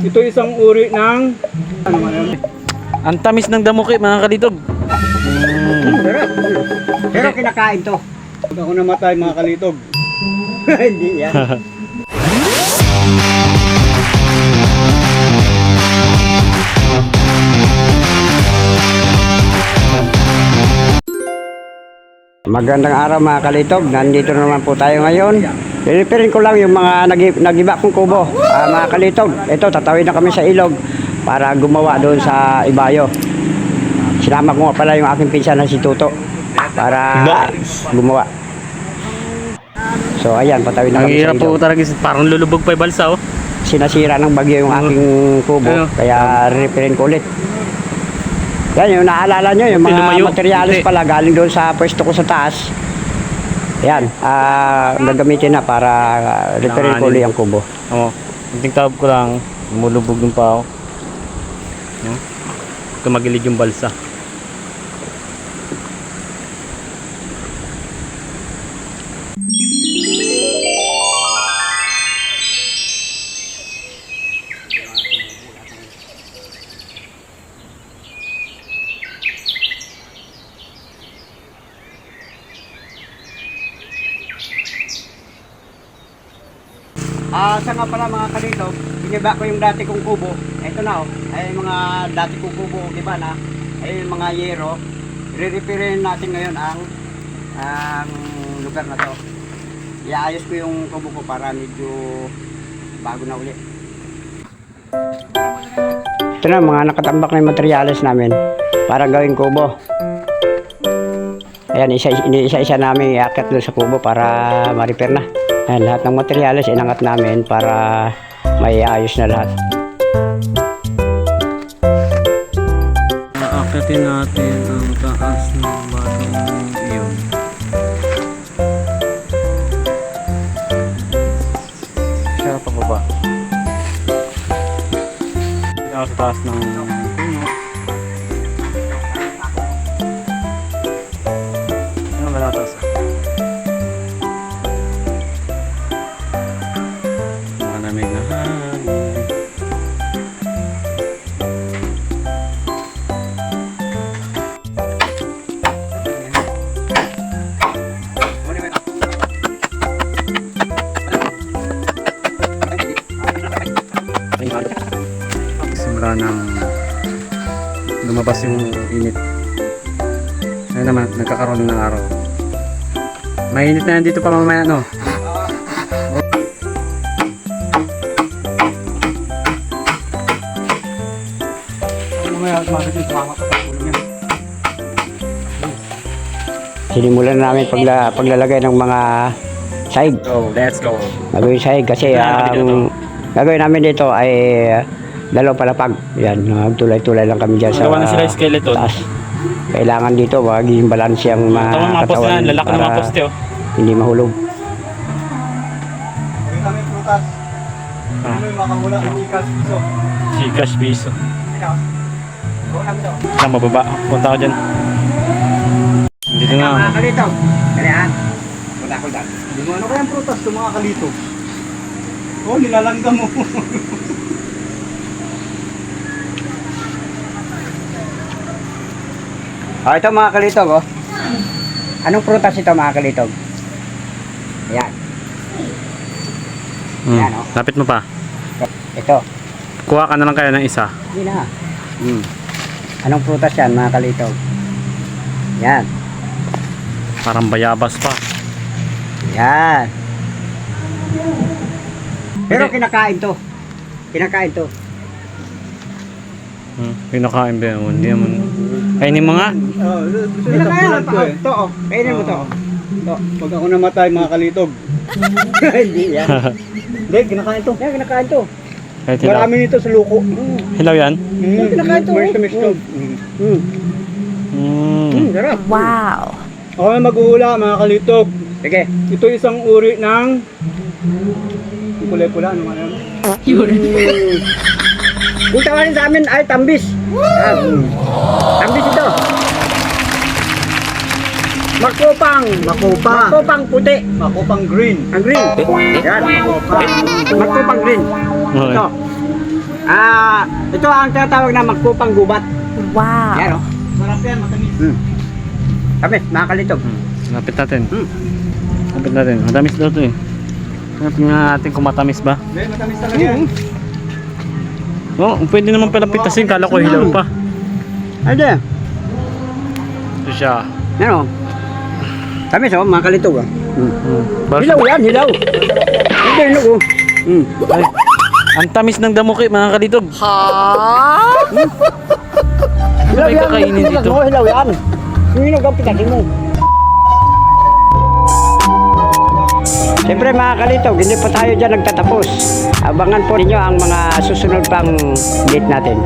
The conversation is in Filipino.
Ito isang uri ng ano man yun? Ang tamis ng damuki mga kalitog. Sarap. Pero kinakain to. Pag ako namatay mga kalitog. Hindi yan. Magandang araw mga kalitog. Nandito naman po tayo ngayon. Pilipirin ko lang yung mga nagiba kong kubo. Mga kalitog, ito tatawid na kami sa ilog para gumawa doon sa Ibayo. Sinama ko nga pala yung aking pinsan na si Tuto para gumawa. So ayan, patawid na Ang kami sa hirap po ilog. talaga, parang lulubog pa yung balsa oh. Sinasira ng bagyo yung aking kubo, Ano? kaya repairin ko ulit. Yan, yung naalala nyo, yung mga Lumayo. materialis Hindi. pala galing doon sa pwesto ko sa taas. Yan, gagamitin na para repairin ko ulit ang kubo. Oo. Kunting tawag ko lang, lumulubog yung pa ako. No? Tumagilid yung balsa. Sa nga pala mga kalito, biniba ko yung dati kong kubo. Ito na oh, ay mga dati kong kubo, di ba na? Ay yung mga yero. Re-repairin natin ngayon ang lugar na to. Iayos ko yung kubo ko para medyo bago na uli. Ito na mga nakatambak na yung materials namin para gawing kubo. Ayan, isa-isa namin iakyat doon sa kubo para ma-repair na. Ayan, lahat ng materials inangat namin para may ayos na lahat. Aakyatin natin ang taas ng batong iyon. Siya pababa. Siya sa taas ng puno. Ano ba natas? Malamig na hangin. Simula nang lumabas yung init. Ayun naman, nagkakaroon ng araw. Mainit na yan dito pa mamaya, no? Sinimulan na namin paglalagay ng mga sahig. Go, let's go. Gagawin sahig kasi ang gagawin namin dito ay dalawang palapag. Yan, tulay-tulay lang kami dyan sa Gawa na sila yung skeleton. taas. Kailangan dito maging balanse ang mga Mga poste katawan yan, lalaki ng mga para poste oh. hindi mahulog. May kami prutas. Ano yung makahula ng ikas piso? Gcash piso. Bukan daw. Sa mababa, punta ko dyan. Dito na. Mga kalito. Kalihan. Punta ko dyan. Hindi mo ano kayang prutas ito mga kalitog? Oh, nilalanggam mo. Ito mga kalitog oh. Anong prutas ito mga kalitog? Ayan. Yan, oh. Lapit mo pa. Ito. Kuha ka na lang kaya ng isa. Hindi na. Anong prutas yan mga kalitog? Yan. Parang bayabas pa. Yan. Pero Hindi. kinakain to. Kinakain to. Pinakain ba yun? Hindi naman. Kainin mo nga. Kinakain to. To oh. Kainin mo to. To. Pag ako namatay mga kalitog. Hindi yan. Hindi, kinakain to. Yan kinakain to. Kahit hilaw. Marami nito sa luko. Hilaw yan? Kinakain to. Tamis to. Sarap. Wow. Ako na mag-uula mga kalitog. Sige. Ito isang uri ng kulay-pula. Ano nga yun? Kung tawagin sa amin ay tambis. Tambis ito. Makupang. Makupang puti. Makupang green. Ang green. Yan. Makupang green. Okay. Ito. Ito ang tinatawag na magkupang gubat. Wow. Yan, oh. Sarap yan, matamis. Kami, mga kalitog. Lapit natin. Hmm. Lapit natin. Matamis daw to eh. Tingnan natin kung matamis ba. Hindi, matamis talaga yan. Oh, pwede naman pala pitasin. Kala ko hilaw pa. Ano yan? Ito siya. Yan, oh. Kami, so, mga kalitog. Ah. Bakit? Hilaw yan, hilaw. Hindi, hilaw, oh. Ay, ang tamis ng damuki mga kalitog. Hilaw May kakainin dito. Oo, hilaw yan. Yung hinog ang pitasin mo. Siyempre mga kalitog, hindi pa tayo dyan nagtatapos. Abangan po ninyo ang mga susunod pang date natin.